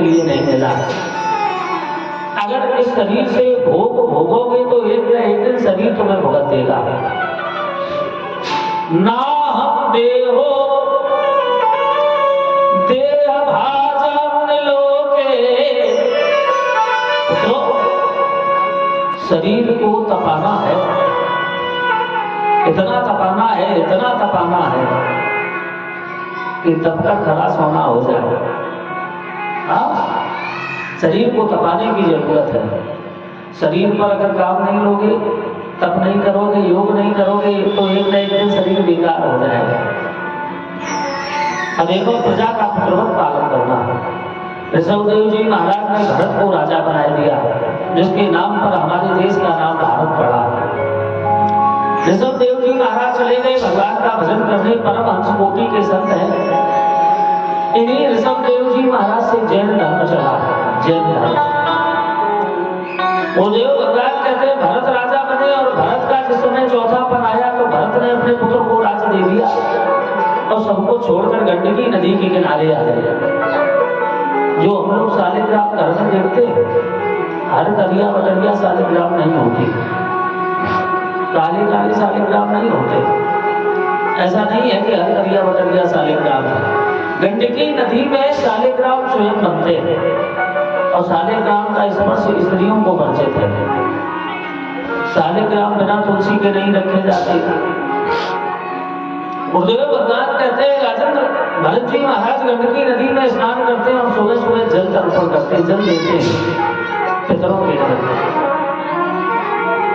लिए नहीं मिला। अगर इस शरीर से भोग भोगोगे तो एक न एक दिन शरीर तुम्हें भुगत देगा। ना हम देहो देह भाजन लोके, तो शरीर को तपाना है, इतना तपाना है, इतना तपाना है कि तब तक खलास होना हो जाए। हाँ, शरीर को तपाने की जरूरत है। शरीर पर अगर काम नहीं लोगे, तप नहीं करोगे, योग नहीं करोगे, तो एक न एक दिन शरीर बेकार हो जाएगा। अब देखो, प्रजा का पुत्रवत पालन करना। ऋषभदेव जी महाराज ने भरत को राजा बना दिया, जिसके नाम पर हमारे देश का नाम भारत पड़ा। ऋषभदेव जी महाराज चले गए भगवान का भजन करने, परमहंस कोटि के संत हैं। इन्हीं ऋषभदेव जी महाराज से जैन धर्म चला, जैन धर्म। वो देव भगवान कहते हैं भरत राजा बने, और भरत का जिस समय चौथापन आया तो भरत ने अपने पुत्र को राज्य दे दिया और सबको छोड़कर गंडकी नदी के किनारे आ गए। जो हम लोग शालिग्राम घर में देखते, हर दरिया बटरिया शालिग्राम नहीं होती, काले काले शालिग्राम नहीं होते। ऐसा नहीं है कि हर दरिया बटरिया शालिग्राम है। गंडकी नदी में शालिग्राम स्वयं बनते हैं, और शालिग्राम का स्पर्श स्त्रियों को परिचित है। शालिग्राम बिना तुलसी के नहीं रखे जाते। गुरुदेव भगवान कहते हैं राजेंद्र, भरत जी महाराज गंडकी नदी में स्नान करते हैं और सुबह सुबह जल अर्पण करते हैं, जल देते हैं पितरों के घर।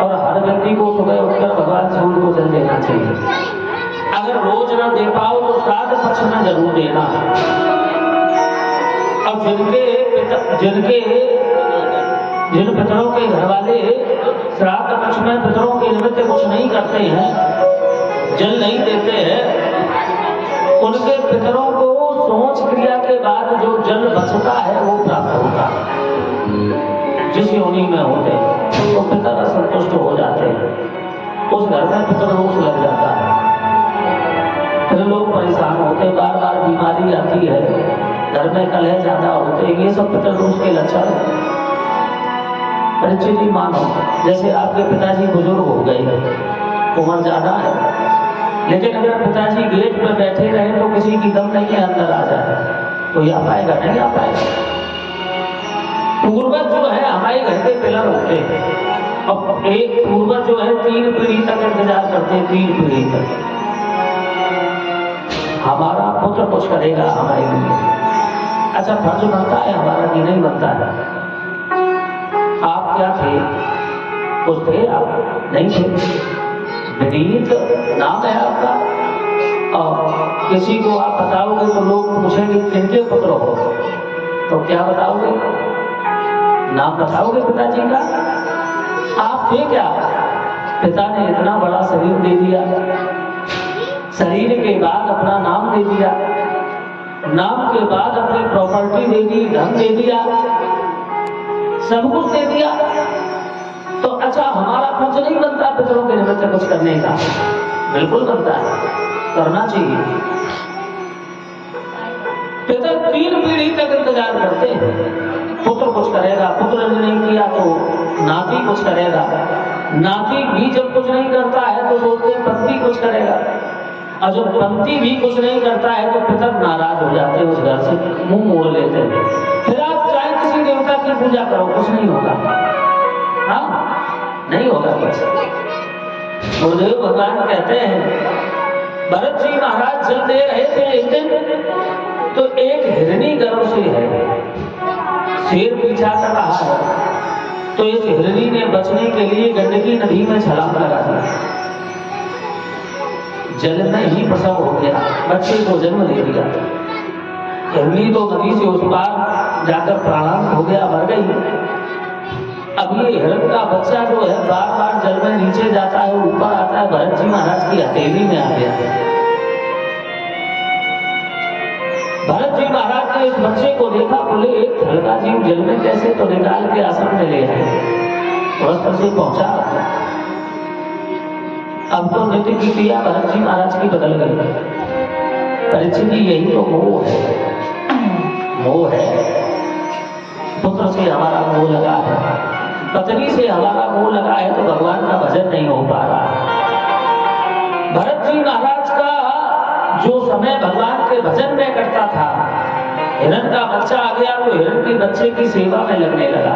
और हर व्यक्ति को सुबह उठकर भगवान सूर्य को जल देना चाहिए। अगर रोज न दे पाओ तो श्राद्ध पक्ष में जरूर देना। अब जिन पितरों के घर वाले श्राद्ध पक्ष में पितरों के निमित्त कुछ नहीं करते हैं, जल नहीं देते हैं, उनके पितरों को सोच क्रिया के बाद जो जल बचता है वो प्राप्त होगा। जिस योनि में होते तो पितर असंतुष्ट हो जाते हैं, उस घर में पितर रोष लग जाता है, फिर लोग परेशान होते, बार बार बीमारी आती है, घर में कलह ज्यादा होते। ये सब पितर दोष के लक्षण है। परिचित मानो, जैसे आपके पिताजी बुजुर्ग हो गए, उम्र ज्यादा है, लेकिन अगर पिताजी गेट पर बैठे रहे तो किसी की दम नहीं है अंदर आ जाए, तो आ पाएगा? नहीं आ पाएगा। पूर्वज जो है हमारे घर के पिलर होते हैं, और एक पूर्वज जो है 3 पीढ़ी तक इंतजार करते हैं, 3 पीढ़ी तक। हमारा पुत्र कुछ करेगा हमारे लिए, अच्छा फर्ज बनता है हमारा कि नहीं बनता है? आप क्या थे? कुछ थे? आप नहीं थे। विनीत नाम है आपका, और किसी को आप बताओगे तो लोग पूछेंगे किनके पुत्र हो, तो क्या बताओगे? नाम बताओगे पिताजी का? आप थे क्या? पिता ने इतना बड़ा शरीर दे दिया, शरीर के बाद अपना नाम दे दिया, नाम के बाद अपनी प्रॉपर्टी दे दी, धन दे दिया, सब कुछ दे दिया। तो अच्छा हमारा फर्ज नहीं बनता पितरों के निमित्त कुछ करने का? बिल्कुल बनता है, करना चाहिए। पितर 3 पीढ़ी तक इंतजार करते हैं, पुत्र कुछ करेगा, पुत्र ने नहीं किया तो नाती कुछ करेगा, नाती भी जब कुछ नहीं करता है तो सोचते पंथी कुछ करेगा, और जब पंथी भी कुछ नहीं करता है तो पितर नाराज हो जाते हैं, उस घर से मुंह मोड़ लेते हैं। फिर आप चाहे किसी देवता की पूजा करो, कुछ नहीं होगा। हाँ, नहीं होगा कुछ। गुरुदेव भगवान कहते हैं भरत जी महाराज जल दे रहे थे एक दिन, तो एक हिरनी गर्भ से है, शेर पीछा कर रहा है, तो इस हिरनी ने बचने के लिए गंडकी नदी में छलांग लगा दिया, जल में ही प्रसव हो गया, बच्चे को जन्म दे दिया। हिरनी तो नदी से उस पार जाकर प्राणांत हो गया, मर गई। अब ये हिरण का बच्चा जो है बार बार जल में नीचे जाता है, ऊपर आता है, भरत जी महाराज की हथेली में आ गया। भरत जी महाराज ने इस बच्चे को देखा, बोले एक हल्का जीव जल में कैसे, तो निकाल के आश्रम में ले आए, वस्त्र से पहुंचा। अब तो नित्य की क्रिया भरत जी महाराज की बदल गई। परीक्षित जी यही तो मोह है, मोह है। पुत्र से हमारा मोह लगा है, पत्नी से हमारा मोह लगा है, तो भगवान का भजन नहीं हो पा रहा। भरत जी महाराज का जो समय भगवान के भजन में कटता था, हिरण का बच्चा आ गया तो हिरण के बच्चे की सेवा में लगने लगा।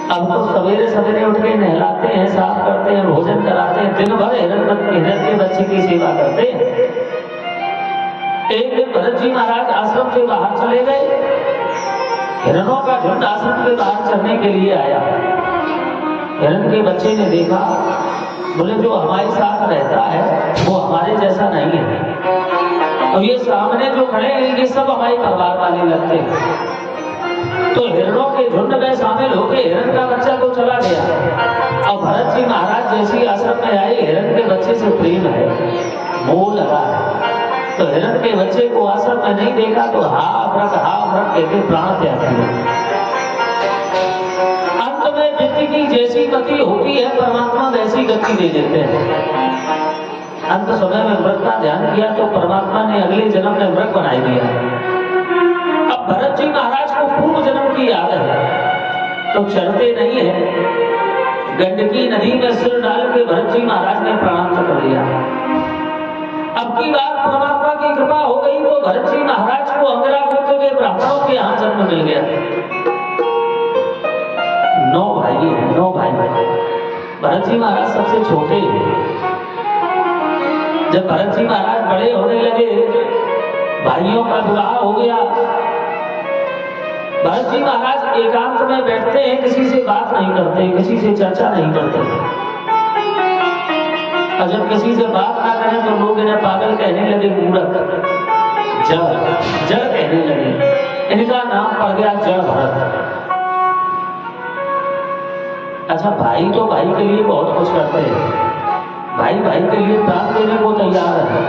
अब तो सवेरे सवेरे उठ के नहलाते हैं, साफ करते हैं, भोजन कराते हैं, दिन भर हिरण के बच्चे की सेवा करते हैं। एक दिन भरत जी महाराज आश्रम से बाहर चले गए, हिरणों का झुंड आश्रम के बाहर चढ़ने के लिए आया। हिरण के बच्चे ने देखा, बोले जो हमारे साथ रहता है वो हमारे जैसा नहीं है, और ये सामने जो खड़े हैं ये सब हमारे परिवार वाले लगते हैं। तो हिरणों के झुंड में शामिल होकर हिरण का बच्चा तो चला गया। और भरत जी महाराज जैसे आश्रम में आए, हिरण के बच्चे से प्रेम है, मोह लगा है, तो हिरण के बच्चे को आश्रम में नहीं देखा तो हा भ्रक कहते प्राण त्याग किया। अंत में जिंदगी जैसी गति होती है, परमात्मा वैसी गति दे देते हैं। अंत समय में मृग का ध्यान किया तो परमात्मा ने अगले जन्म में मृग बनाई दिया। अब भरत जी महाराज को पूर्व जन्म की याद है, तो चढ़ते नहीं है, गंडकी नदी में सिर डाल के भरत जी महाराज ने प्रणाम कर लिया। अब की बात परमात्मा की कृपा हो गई तो भरत जी महाराज को अंगरा गोत्र के ब्राह्मणों के यहाँ जन्म मिल गया। 9 भाई हैं, 9 भाई। भरत जी महाराज सबसे छोटे हैं। जब भरत जी महाराज बड़े होने लगे, भाइयों का विवाह हो गया, भरत जी महाराज एकांत में बैठते हैं, किसी से बात नहीं करते, किसी से चर्चा नहीं करते। और जब किसी से बात ना करें तो लोग इन्हें पागल कहने लगे, मूर्ख, जड़ कहने लगे। इनका नाम पड़ गया जड़ भरत। अच्छा, भाई तो भाई के लिए बहुत कुछ करते हैं, भाई भाई के लिए प्राण देने को तैयार है,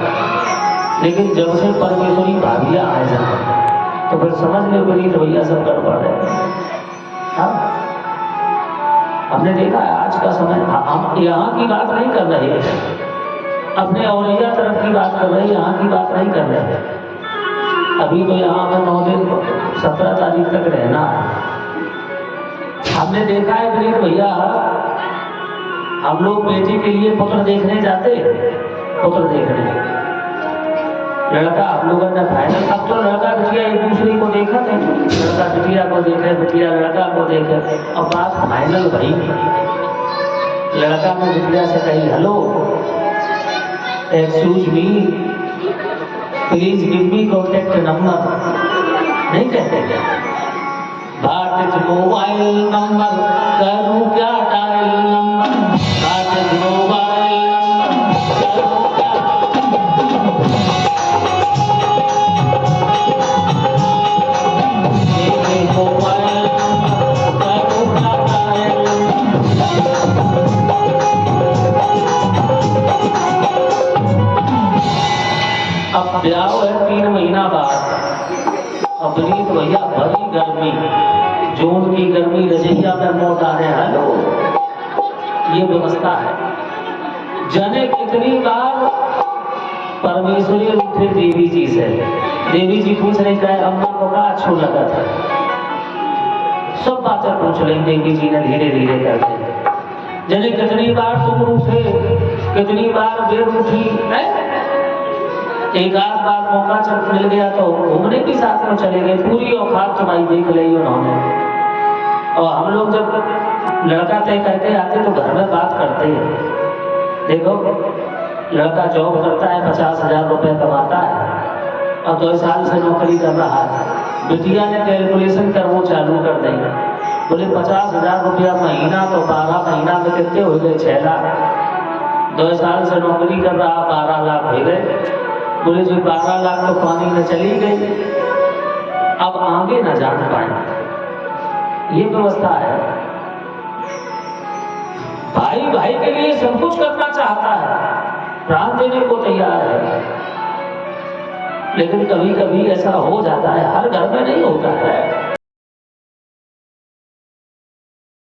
लेकिन जब से परमेश्वरी भाभियां आ जाए तो फिर समझ लो मेरी रवैया सब गड़बड़ है। हमने देखा है आज का समय, हम यहाँ की बात नहीं कर रहे, अपने औरैया तरफ की बात कर रहे, यहाँ की बात नहीं कर रहे। अभी तो यहाँ पर 9 दिन 17 तारीख तक रहना है। हमने देखा है विनीत भैया, हम लोग बेटी के लिए पुत्र देखने जाते, पुत्र देखने, लड़का हम लोगों ने फाइनल, अब तो लड़का बिटिया एक दूसरे को देखा थे, लड़का बिटिया को देखे, बिटिया लड़का को देखे, और बात फाइनल भई। लड़का ने बिटिया से कही, hello excuse me, please give me contact number. नहीं कहते मोबाइल नंबर, करूं क्या डायल नंबर, मोबाइल अब ब्याह है 3 महीना बाद। अब विनीत भैया बड़ी गर्मी, जून की गर्मी, रजैया में मोट आ रहे। हेलो, ये व्यवस्था है। जाने कितनी बार परमेश्वरी उठे देवी जी से, देवी जी पूछ रही है अम्मा को क्या अच्छा लगा था, सब बातें पूछ रही देवी जी ने धीरे धीरे करके। जाने कितनी बार तुम उठे, कितनी बार देर उठी है। एक आध बार मौका जब मिल गया तो घूमने भी साथ में चले गए, पूरी औकात तुम्हारी देख ली उन्होंने। और हम लोग जब लड़का तय करके आते तो घर में बात करते हैं, देखो लड़का जॉब करता है, 50,000 रुपए कमाता है और 2 साल से नौकरी कर रहा है। बिटिया ने कैलकुलेशन कर वो चालू कर देंगे, बोले 50,000 रुपया महीना, तो 12 महीना में कितने हो गए, 6 लाख। 2 साल से नौकरी कर रहा, 12 लाख हो गए। बोले जो 12 लाख तो पानी में चली गई, अब आगे न जान पाए। ये व्यवस्था है। भाई भाई के लिए सब कुछ करना चाहता है, प्राण देने को तैयार है, लेकिन कभी कभी ऐसा हो जाता है, हर घर में नहीं होता है।